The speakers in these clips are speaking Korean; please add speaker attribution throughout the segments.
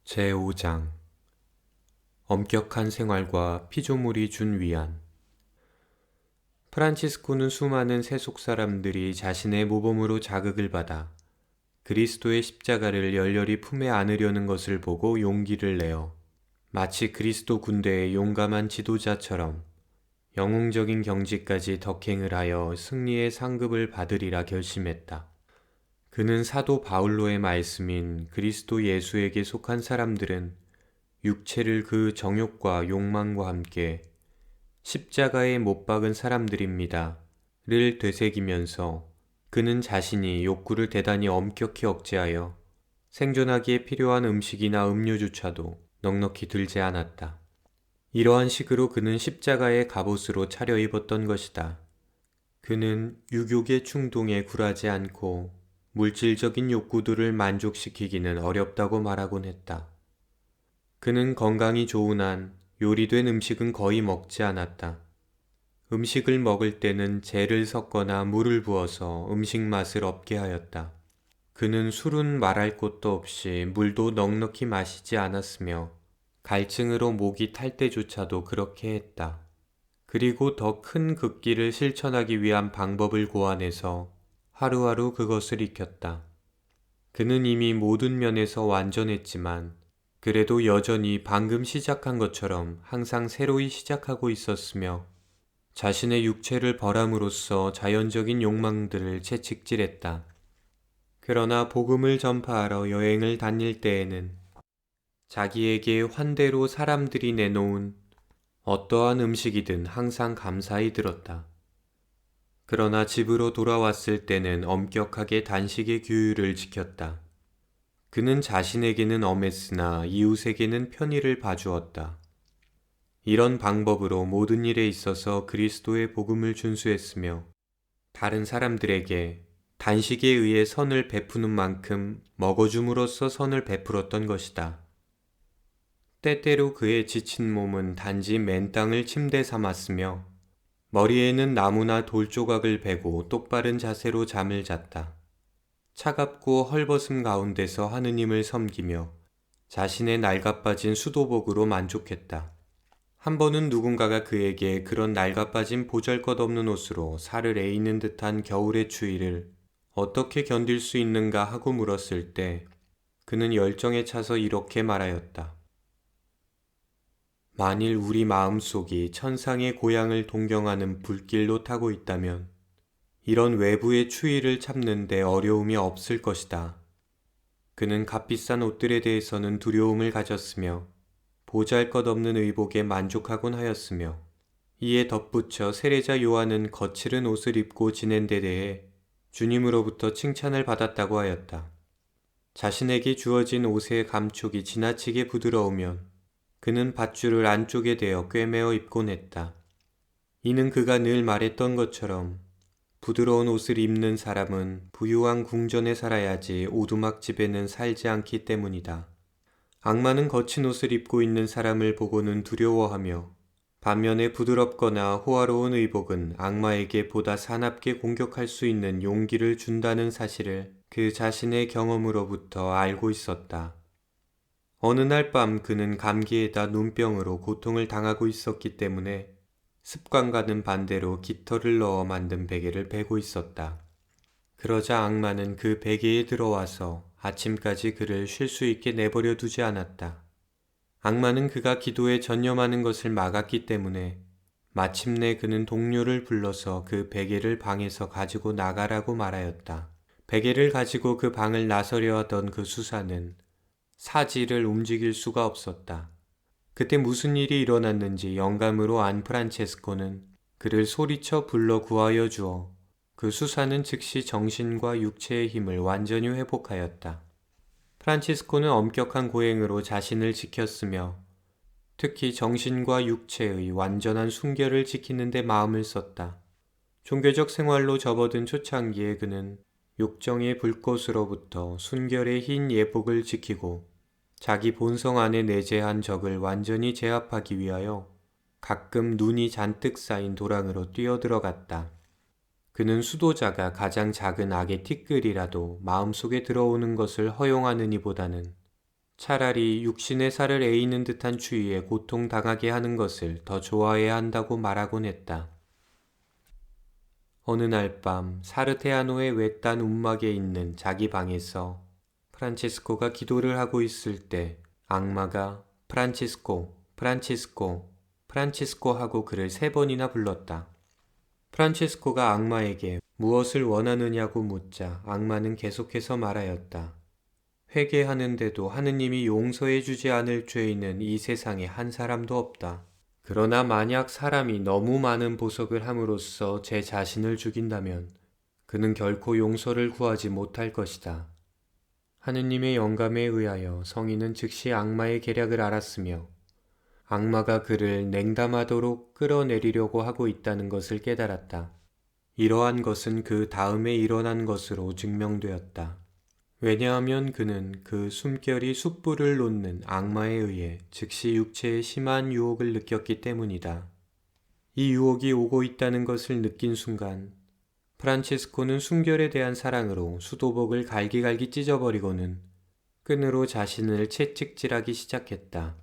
Speaker 1: 제5장 엄격한 생활과 피조물이 준 위안. 프란치스코는 수많은 세속 사람들이 자신의 모범으로 자극을 받아 그리스도의 십자가를 열렬히 품에 안으려는 것을 보고 용기를 내어 마치 그리스도 군대의 용감한 지도자처럼 영웅적인 경지까지 덕행을 하여 승리의 상급을 받으리라 결심했다. 그는 사도 바울로의 말씀인 그리스도 예수에게 속한 사람들은 육체를 그 정욕과 욕망과 함께 십자가에 못 박은 사람들입니다. 를 되새기면서 그는 자신이 욕구를 대단히 엄격히 억제하여 생존하기에 필요한 음식이나 음료조차도 넉넉히 들지 않았다. 이러한 식으로 그는 십자가의 갑옷으로 차려입었던 것이다. 그는 유욕의 충동에 굴하지 않고 물질적인 욕구들을 만족시키기는 어렵다고 말하곤 했다. 그는 건강이 좋은 한 요리된 음식은 거의 먹지 않았다. 음식을 먹을 때는 재를 섞거나 물을 부어서 음식 맛을 없게 하였다. 그는 술은 말할 것도 없이 물도 넉넉히 마시지 않았으며 갈증으로 목이 탈 때조차도 그렇게 했다. 그리고 더 큰 극기를 실천하기 위한 방법을 고안해서 하루하루 그것을 익혔다. 그는 이미 모든 면에서 완전했지만 그래도 여전히 방금 시작한 것처럼 항상 새로이 시작하고 있었으며 자신의 육체를 벌함으로써 자연적인 욕망들을 채찍질했다. 그러나 복음을 전파하러 여행을 다닐 때에는 자기에게 환대로 사람들이 내놓은 어떠한 음식이든 항상 감사히 들었다. 그러나 집으로 돌아왔을 때는 엄격하게 단식의 규율을 지켰다. 그는 자신에게는 엄했으나 이웃에게는 편의를 봐주었다. 이런 방법으로 모든 일에 있어서 그리스도의 복음을 준수했으며 다른 사람들에게 단식에 의해 선을 베푸는 만큼 먹어줌으로써 선을 베풀었던 것이다. 때때로 그의 지친 몸은 단지 맨땅을 침대 삼았으며 머리에는 나무나 돌 조각을 베고 똑바른 자세로 잠을 잤다. 차갑고 헐벗음 가운데서 하느님을 섬기며 자신의 낡아빠진 수도복으로 만족했다. 한 번은 누군가가 그에게 그런 낡아빠진 보잘것없는 옷으로 살을 에이는 듯한 겨울의 추위를 어떻게 견딜 수 있는가 하고 물었을 때 그는 열정에 차서 이렇게 말하였다. 만일 우리 마음속이 천상의 고향을 동경하는 불길로 타고 있다면 이런 외부의 추위를 참는 데 어려움이 없을 것이다. 그는 값비싼 옷들에 대해서는 두려움을 가졌으며 보잘것없는 의복에 만족하곤 하였으며 이에 덧붙여 세례자 요한은 거칠은 옷을 입고 지낸 데 대해 주님으로부터 칭찬을 받았다고 하였다. 자신에게 주어진 옷의 감촉이 지나치게 부드러우면 그는 밧줄을 안쪽에 대어 꿰매어 입곤 했다. 이는 그가 늘 말했던 것처럼 부드러운 옷을 입는 사람은 부유한 궁전에 살아야지 오두막집에는 살지 않기 때문이다. 악마는 거친 옷을 입고 있는 사람을 보고는 두려워하며 반면에 부드럽거나 호화로운 의복은 악마에게 보다 사납게 공격할 수 있는 용기를 준다는 사실을 그 자신의 경험으로부터 알고 있었다. 어느 날 밤 그는 감기에다 눈병으로 고통을 당하고 있었기 때문에 습관과는 반대로 깃털을 넣어 만든 베개를 베고 있었다. 그러자 악마는 그 베개에 들어와서 아침까지 그를 쉴 수 있게 내버려 두지 않았다. 악마는 그가 기도에 전념하는 것을 막았기 때문에 마침내 그는 동료를 불러서 그 베개를 방에서 가지고 나가라고 말하였다. 베개를 가지고 그 방을 나서려 하던 그 수사는 사지를 움직일 수가 없었다. 그때 무슨 일이 일어났는지 영감으로 안 프란체스코는 그를 소리쳐 불러 구하여 주어 그 수사는 즉시 정신과 육체의 힘을 완전히 회복하였다. 프란치스코는 엄격한 고행으로 자신을 지켰으며 특히 정신과 육체의 완전한 순결을 지키는 데 마음을 썼다. 종교적 생활로 접어든 초창기에 그는 욕정의 불꽃으로부터 순결의 흰 예복을 지키고 자기 본성 안에 내재한 적을 완전히 제압하기 위하여 가끔 눈이 잔뜩 쌓인 도랑으로 뛰어들어갔다. 그는 수도자가 가장 작은 악의 티끌이라도 마음속에 들어오는 것을 허용하느니보다는 차라리 육신의 살을 에이는 듯한 추위에 고통당하게 하는 것을 더 좋아해야 한다고 말하곤 했다. 어느 날 밤 사르테아노의 외딴 움막에 있는 자기 방에서 프란체스코가 기도를 하고 있을 때 악마가 프란치스코, 프란치스코, 프란치스코 하고 그를 3번이나 불렀다. 프란치스코가 악마에게 무엇을 원하느냐고 묻자 악마는 계속해서 말하였다. 회개하는데도 하느님이 용서해 주지 않을 죄인은 이 세상에 한 사람도 없다. 그러나 만약 사람이 너무 많은 보석을 함으로써 제 자신을 죽인다면 그는 결코 용서를 구하지 못할 것이다. 하느님의 영감에 의하여 성인은 즉시 악마의 계략을 알았으며 악마가 그를 냉담하도록 끌어내리려고 하고 있다는 것을 깨달았다. 이러한 것은 그 다음에 일어난 것으로 증명되었다. 왜냐하면 그는 그 숨결이 숯불을 놓는 악마에 의해 즉시 육체의 심한 유혹을 느꼈기 때문이다. 이 유혹이 오고 있다는 것을 느낀 순간 프란치스코는 숨결에 대한 사랑으로 수도복을 갈기갈기 찢어버리고는 끈으로 자신을 채찍질하기 시작했다.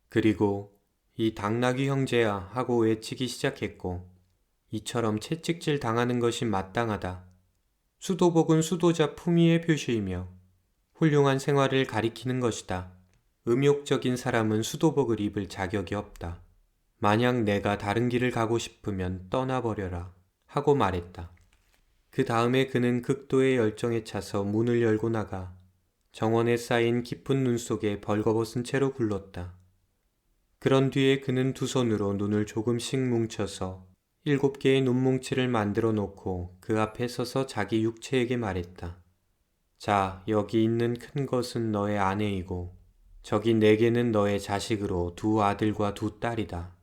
Speaker 1: 그리고 이 당나귀 형제야 하고 외치기 시작했고 이처럼 채찍질 당하는 것이 마땅하다. 수도복은 수도자 품위의 표시이며 훌륭한 생활을 가리키는 것이다. 음욕적인 사람은 수도복을 입을 자격이 없다. 만약 내가 다른 길을 가고 싶으면 떠나버려라 하고 말했다. 그 다음에 그는 극도의 열정에 차서 문을 열고 나가 정원에 쌓인 깊은 눈 속에 벌거벗은 채로 굴렀다. 그런 뒤에 그는 두 손으로 눈을 조금씩 뭉쳐서 7개의 눈뭉치를 만들어 놓고 그 앞에 서서 자기 육체에게 말했다. 자, 여기 있는 큰 것은 너의 아내이고 저기 4개는 너의 자식으로 2 아들과 2 딸이다.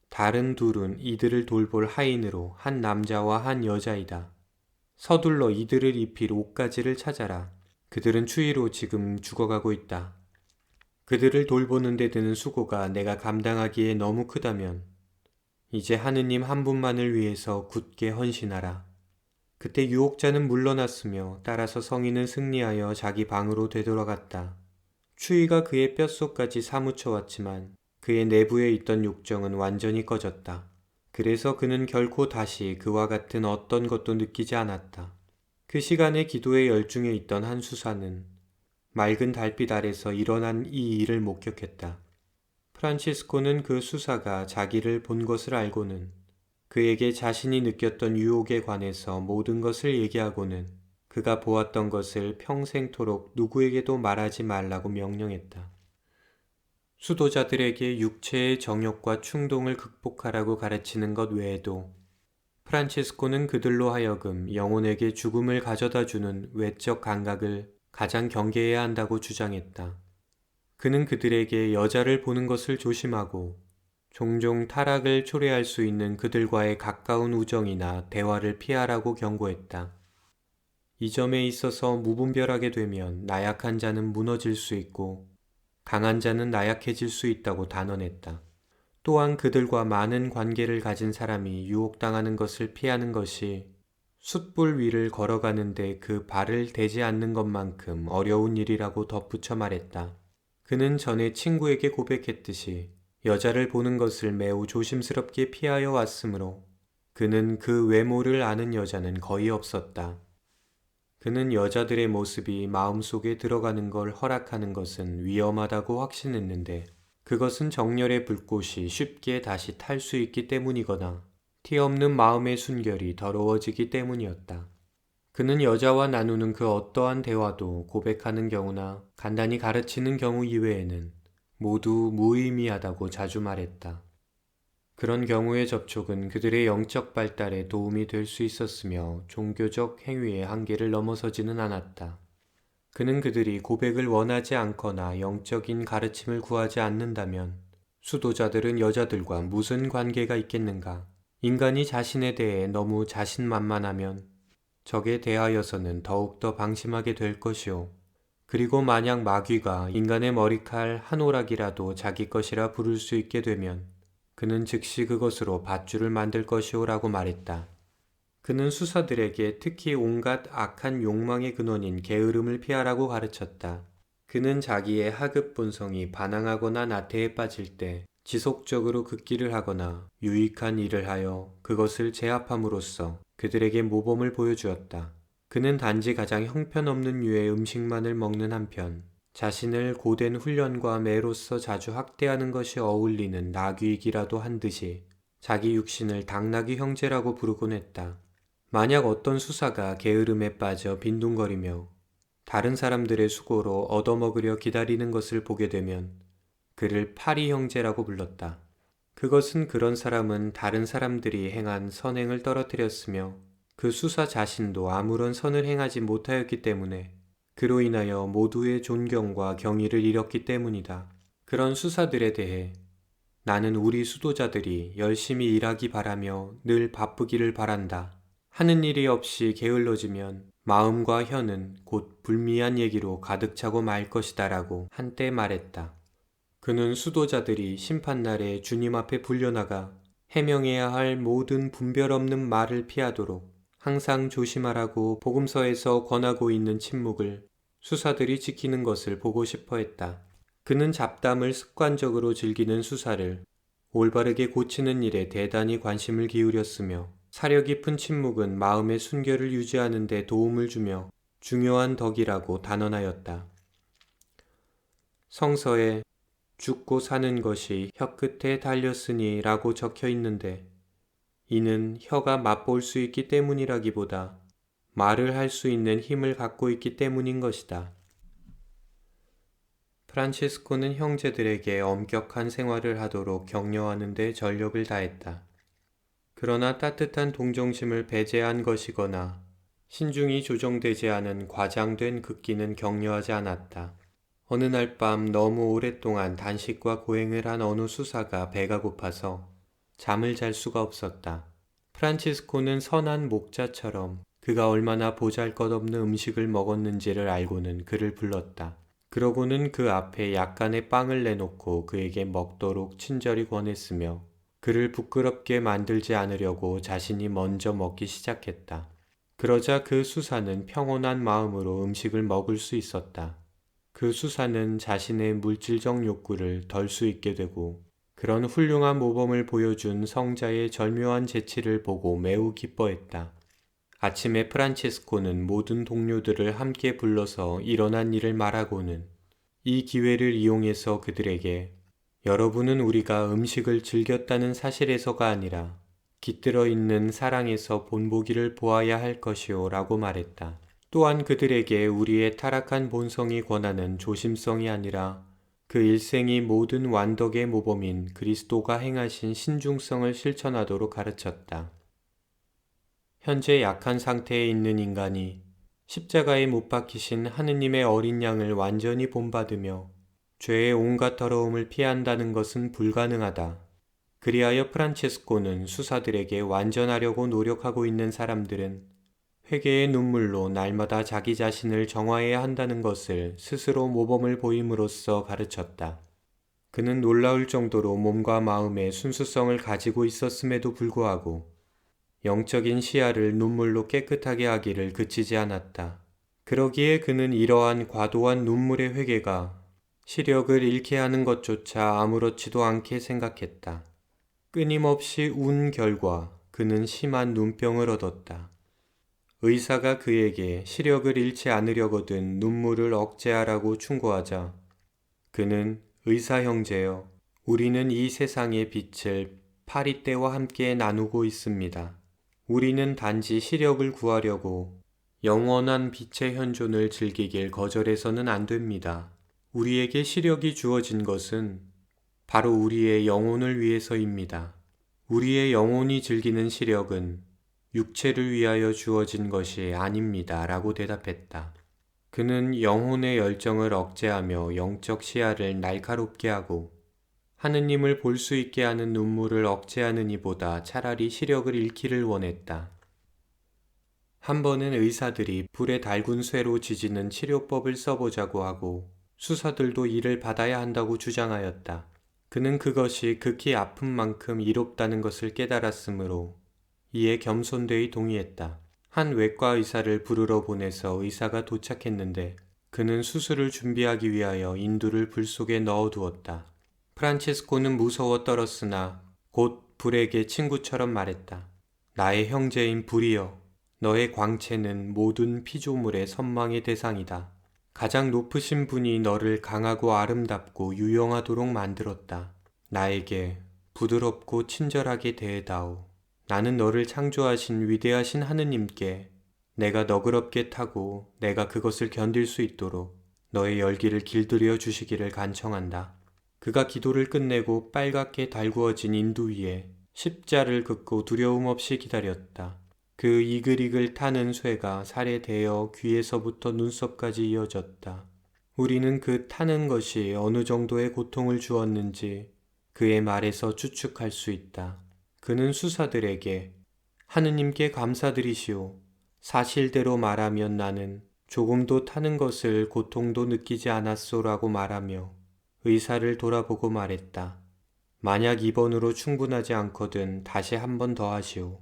Speaker 1: 다른 둘은 이들을 돌볼 하인으로 한 남자와 한 여자이다. 서둘러 이들을 입힐 옷가지를 찾아라. 그들은 추위로 지금 죽어가고 있다. 그들을 돌보는 데 드는 수고가 내가 감당하기에 너무 크다면 이제 하느님 한 분만을 위해서 굳게 헌신하라. 그때 유혹자는 물러났으며 따라서 성인은 승리하여 자기 방으로 되돌아갔다. 추위가 그의 뼛속까지 사무쳐 왔지만 그의 내부에 있던 욕정은 완전히 꺼졌다. 그래서 그는 결코 다시 그와 같은 어떤 것도 느끼지 않았다. 그 시간에 기도에 열중해 있던 한 수사는 맑은 달빛 아래서 일어난 이 일을 목격했다. 프란치스코는 그 수사가 자기를 본 것을 알고는 그에게 자신이 느꼈던 유혹에 관해서 모든 것을 얘기하고는 그가 보았던 것을 평생토록 누구에게도 말하지 말라고 명령했다. 수도자들에게 육체의 정욕과 충동을 극복하라고 가르치는 것 외에도 프란체스코는 그들로 하여금 영혼에게 죽음을 가져다주는 외적 감각을 가장 경계해야 한다고 주장했다. 그는 그들에게 여자를 보는 것을 조심하고 종종 타락을 초래할 수 있는 그들과의 가까운 우정이나 대화를 피하라고 경고했다. 이 점에 있어서 무분별하게 되면 나약한 자는 무너질 수 있고 강한 자는 나약해질 수 있다고 단언했다. 또한 그들과 많은 관계를 가진 사람이 유혹당하는 것을 피하는 것이 숯불 위를 걸어가는데 그 발을 대지 않는 것만큼 어려운 일이라고 덧붙여 말했다. 그는 전에 친구에게 고백했듯이 여자를 보는 것을 매우 조심스럽게 피하여 왔으므로 그는 그 외모를 아는 여자는 거의 없었다. 그는 여자들의 모습이 마음속에 들어가는 걸 허락하는 것은 위험하다고 확신했는데 그것은 정열의 불꽃이 쉽게 다시 탈 수 있기 때문이거나 티 없는 마음의 순결이 더러워지기 때문이었다. 그는 여자와 나누는 그 어떠한 대화도 고백하는 경우나 간단히 가르치는 경우 이외에는 모두 무의미하다고 자주 말했다. 그런 경우의 접촉은 그들의 영적 발달에 도움이 될 수 있었으며 종교적 행위의 한계를 넘어서지는 않았다. 그는 그들이 고백을 원하지 않거나 영적인 가르침을 구하지 않는다면 수도자들은 여자들과 무슨 관계가 있겠는가? 인간이 자신에 대해 너무 자신만만하면 적에 대하여서는 더욱더 방심하게 될 것이오. 그리고 만약 마귀가 인간의 머리칼 한 오락이라도 자기 것이라 부를 수 있게 되면 그는 즉시 그것으로 밧줄을 만들 것이오라고 말했다. 그는 수사들에게 특히 온갖 악한 욕망의 근원인 게으름을 피하라고 가르쳤다. 그는 자기의 하급 본성이 반항하거나 나태에 빠질 때 지속적으로 극기를 하거나 유익한 일을 하여 그것을 제압함으로써 그들에게 모범을 보여주었다. 그는 단지 가장 형편없는 류의 음식만을 먹는 한편 자신을 고된 훈련과 매로써 자주 학대하는 것이 어울리는 나귀이기라도 한 듯이 자기 육신을 당나귀 형제라고 부르곤 했다. 만약 어떤 수사가 게으름에 빠져 빈둥거리며 다른 사람들의 수고로 얻어먹으려 기다리는 것을 보게 되면 그를 파리 형제라고 불렀다. 그것은 그런 사람은 다른 사람들이 행한 선행을 떨어뜨렸으며 그 수사 자신도 아무런 선을 행하지 못하였기 때문에 그로 인하여 모두의 존경과 경의를 잃었기 때문이다. 그런 수사들에 대해 나는 우리 수도자들이 열심히 일하기 바라며 늘 바쁘기를 바란다. 하는 일이 없이 게을러지면 마음과 혀는 곧 불미한 얘기로 가득 차고 말 것이다 라고 한때 말했다. 그는 수도자들이 심판날에 주님 앞에 불려나가 해명해야 할 모든 분별 없는 말을 피하도록 항상 조심하라고 복음서에서 권하고 있는 침묵을 수사들이 지키는 것을 보고 싶어 했다. 그는 잡담을 습관적으로 즐기는 수사를 올바르게 고치는 일에 대단히 관심을 기울였으며 사려 깊은 침묵은 마음의 순결을 유지하는 데 도움을 주며 중요한 덕이라고 단언하였다. 성서에 죽고 사는 것이 혀끝에 달렸으니 라고 적혀 있는데 이는 혀가 맛볼 수 있기 때문이라기보다 말을 할 수 있는 힘을 갖고 있기 때문인 것이다. 프란치스코는 형제들에게 엄격한 생활을 하도록 격려하는 데 전력을 다했다. 그러나 따뜻한 동정심을 배제한 것이거나 신중히 조정되지 않은 과장된 극기는 격려하지 않았다. 어느 날 밤 너무 오랫동안 단식과 고행을 한 어느 수사가 배가 고파서 잠을 잘 수가 없었다. 프란치스코는 선한 목자처럼 그가 얼마나 보잘것없는 음식을 먹었는지를 알고는 그를 불렀다. 그러고는 그 앞에 약간의 빵을 내놓고 그에게 먹도록 친절히 권했으며 그를 부끄럽게 만들지 않으려고 자신이 먼저 먹기 시작했다. 그러자 그 수사는 평온한 마음으로 음식을 먹을 수 있었다. 그 수사는 자신의 물질적 욕구를 덜 수 있게 되고 그런 훌륭한 모범을 보여준 성자의 절묘한 재치를 보고 매우 기뻐했다. 아침에 프란체스코는 모든 동료들을 함께 불러서 일어난 일을 말하고는 이 기회를 이용해서 그들에게 여러분은 우리가 음식을 즐겼다는 사실에서가 아니라 깃들어 있는 사랑에서 본보기를 보아야 할 것이오 라고 말했다. 또한 그들에게 우리의 타락한 본성이 권하는 조심성이 아니라 그 일생이 모든 완덕의 모범인 그리스도가 행하신 신중성을 실천하도록 가르쳤다. 현재 약한 상태에 있는 인간이 십자가에 못 박히신 하느님의 어린 양을 완전히 본받으며 죄의 온갖 더러움을 피한다는 것은 불가능하다. 그리하여 프란체스코는 수사들에게 완전하려고 노력하고 있는 사람들은 회개의 눈물로 날마다 자기 자신을 정화해야 한다는 것을 스스로 모범을 보임으로써 가르쳤다. 그는 놀라울 정도로 몸과 마음의 순수성을 가지고 있었음에도 불구하고 영적인 시야를 눈물로 깨끗하게 하기를 그치지 않았다. 그러기에 그는 이러한 과도한 눈물의 회개가 시력을 잃게 하는 것조차 아무렇지도 않게 생각했다. 끊임없이 운 결과 그는 심한 눈병을 얻었다. 의사가 그에게 시력을 잃지 않으려거든 눈물을 억제하라고 충고하자 그는 의사 형제여, 우리는 이 세상의 빛을 파리떼와 함께 나누고 있습니다. 우리는 단지 시력을 구하려고 영원한 빛의 현존을 즐기길 거절해서는 안 됩니다. 우리에게 시력이 주어진 것은 바로 우리의 영혼을 위해서입니다. 우리의 영혼이 즐기는 시력은 육체를 위하여 주어진 것이 아닙니다. 라고 대답했다. 그는 영혼의 열정을 억제하며 영적 시야를 날카롭게 하고 하느님을 볼 수 있게 하는 눈물을 억제하는 이보다 차라리 시력을 잃기를 원했다. 한 번은 의사들이 불에 달군 쇠로 지지는 치료법을 써보자고 하고 수사들도 이를 받아야 한다고 주장하였다. 그는 그것이 극히 아픈 만큼 이롭다는 것을 깨달았으므로 이에 겸손되이 동의했다. 한 외과 의사를 부르러 보내서 의사가 도착했는데 그는 수술을 준비하기 위하여 인두를 불 속에 넣어두었다. 프란체스코는 무서워 떨었으나 곧 불에게 친구처럼 말했다. 나의 형제인 불이여, 너의 광채는 모든 피조물의 선망의 대상이다. 가장 높으신 분이 너를 강하고 아름답고 유용하도록 만들었다. 나에게 부드럽고 친절하게 대해다오. 나는 너를 창조하신 위대하신 하느님께 내가 너그럽게 타고 내가 그것을 견딜 수 있도록 너의 열기를 길들여 주시기를 간청한다. 그가 기도를 끝내고 빨갛게 달구어진 인두 위에 십자를 긋고 두려움 없이 기다렸다. 그 이글이글 타는 쇠가 살에 대어 귀에서부터 눈썹까지 이어졌다. 우리는 그 타는 것이 어느 정도의 고통을 주었는지 그의 말에서 추측할 수 있다. 그는 수사들에게 하느님께 감사드리시오. 사실대로 말하면 나는 조금도 타는 것을 고통도 느끼지 않았소라고 말하며 의사를 돌아보고 말했다. 만약 입원으로 충분하지 않거든 다시 한 번 더 하시오.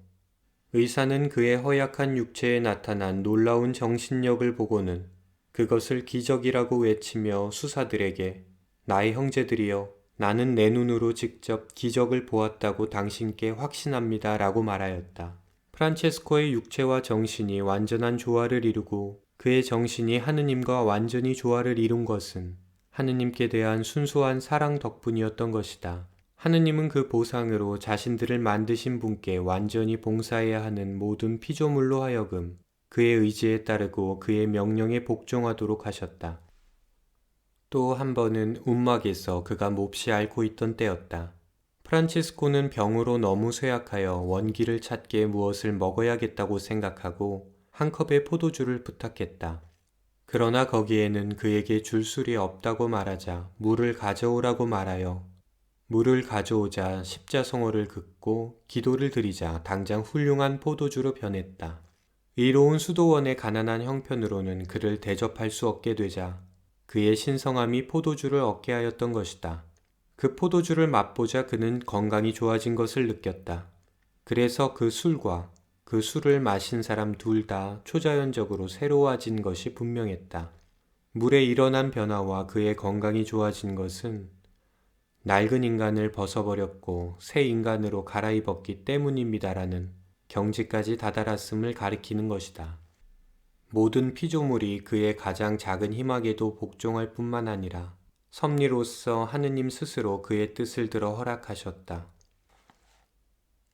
Speaker 1: 의사는 그의 허약한 육체에 나타난 놀라운 정신력을 보고는 그것을 기적이라고 외치며 수사들에게 나의 형제들이여, 나는 내 눈으로 직접 기적을 보았다고 당신께 확신합니다 라고 말하였다. 프란체스코의 육체와 정신이 완전한 조화를 이루고 그의 정신이 하느님과 완전히 조화를 이룬 것은 하느님께 대한 순수한 사랑 덕분이었던 것이다. 하느님은 그 보상으로 자신들을 만드신 분께 완전히 봉사해야 하는 모든 피조물로 하여금 그의 의지에 따르고 그의 명령에 복종하도록 하셨다. 또 한 번은 움막에서 그가 몹시 앓고 있던 때였다. 프란치스코는 병으로 너무 쇠약하여 원기를 찾게 무엇을 먹어야겠다고 생각하고 한 컵의 포도주를 부탁했다. 그러나 거기에는 그에게 줄 술이 없다고 말하자 물을 가져오라고 말하여 물을 가져오자 십자성어를 긋고 기도를 드리자 당장 훌륭한 포도주로 변했다. 의로운 수도원의 가난한 형편으로는 그를 대접할 수 없게 되자 그의 신성함이 포도주를 얻게 하였던 것이다. 그 포도주를 맛보자 그는 건강이 좋아진 것을 느꼈다. 그래서 그 술과 그 술을 마신 사람 둘 다 초자연적으로 새로워진 것이 분명했다. 물에 일어난 변화와 그의 건강이 좋아진 것은 낡은 인간을 벗어버렸고 새 인간으로 갈아입었기 때문입니다라는 경지까지 다다랐음을 가리키는 것이다. 모든 피조물이 그의 가장 작은 힘에게도 복종할 뿐만 아니라 섭리로서 하느님 스스로 그의 뜻을 들어 허락하셨다.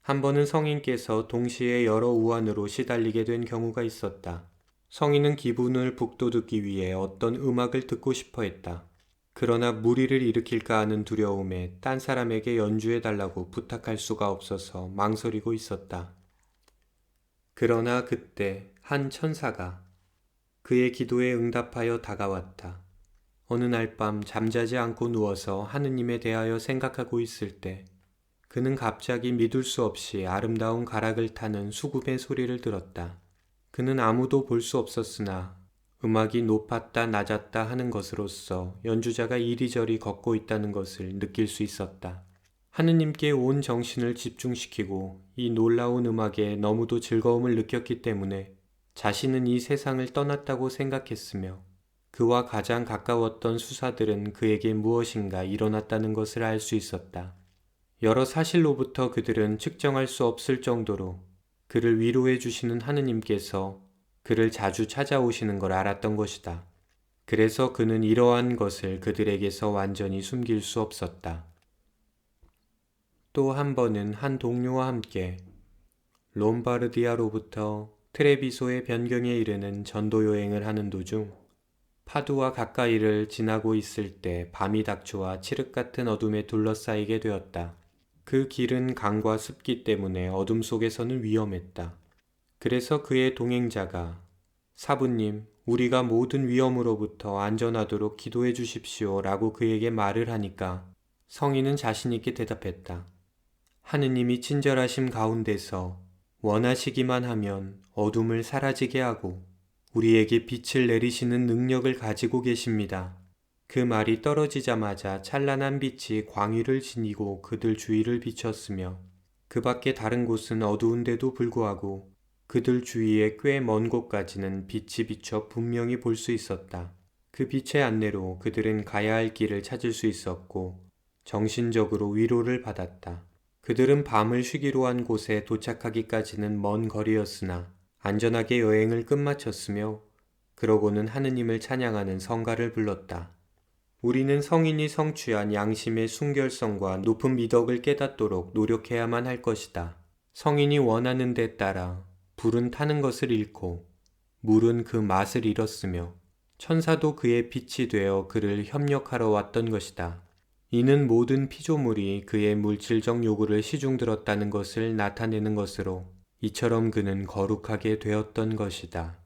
Speaker 1: 한 번은 성인께서 동시에 여러 우환으로 시달리게 된 경우가 있었다. 성인은 기분을 북돋우기 위해 어떤 음악을 듣고 싶어 했다. 그러나 무리를 일으킬까 하는 두려움에 딴 사람에게 연주해달라고 부탁할 수가 없어서 망설이고 있었다. 그러나 그때 한 천사가 그의 기도에 응답하여 다가왔다. 어느 날 밤 잠자지 않고 누워서 하느님에 대하여 생각하고 있을 때 그는 갑자기 믿을 수 없이 아름다운 가락을 타는 수금의 소리를 들었다. 그는 아무도 볼 수 없었으나 음악이 높았다 낮았다 하는 것으로써 연주자가 이리저리 걷고 있다는 것을 느낄 수 있었다. 하느님께 온 정신을 집중시키고 이 놀라운 음악에 너무도 즐거움을 느꼈기 때문에 자신은 이 세상을 떠났다고 생각했으며 그와 가장 가까웠던 수사들은 그에게 무엇인가 일어났다는 것을 알 수 있었다. 여러 사실로부터 그들은 측정할 수 없을 정도로 그를 위로해 주시는 하느님께서 그를 자주 찾아오시는 걸 알았던 것이다. 그래서 그는 이러한 것을 그들에게서 완전히 숨길 수 없었다. 또 한 번은 한 동료와 함께 롬바르디아로부터 트레비소의 변경에 이르는 전도 여행을 하는 도중 파두와 가까이를 지나고 있을 때 밤이 닥쳐와 칠흑 같은 어둠에 둘러싸이게 되었다. 그 길은 강과 습기 때문에 어둠 속에서는 위험했다. 그래서 그의 동행자가 사부님, 우리가 모든 위험으로부터 안전하도록 기도해 주십시오 라고 그에게 말을 하니까 성인은 자신있게 대답했다. 하느님이 친절하심 가운데서 원하시기만 하면 어둠을 사라지게 하고 우리에게 빛을 내리시는 능력을 가지고 계십니다. 그 말이 떨어지자마자 찬란한 빛이 광위를 지니고 그들 주위를 비췄으며 그 밖에 다른 곳은 어두운데도 불구하고 그들 주위에 꽤 먼 곳까지는 빛이 비쳐 분명히 볼 수 있었다. 그 빛의 안내로 그들은 가야 할 길을 찾을 수 있었고 정신적으로 위로를 받았다. 그들은 밤을 쉬기로 한 곳에 도착하기까지는 먼 거리였으나 안전하게 여행을 끝마쳤으며 그러고는 하느님을 찬양하는 성가를 불렀다. 우리는 성인이 성취한 양심의 순결성과 높은 미덕을 깨닫도록 노력해야만 할 것이다. 성인이 원하는 데 따라 불은 타는 것을 잃고 물은 그 맛을 잃었으며 천사도 그의 빛이 되어 그를 협력하러 왔던 것이다. 이는 모든 피조물이 그의 물질적 요구를 시중들었다는 것을 나타내는 것으로 이처럼 그는 거룩하게 되었던 것이다.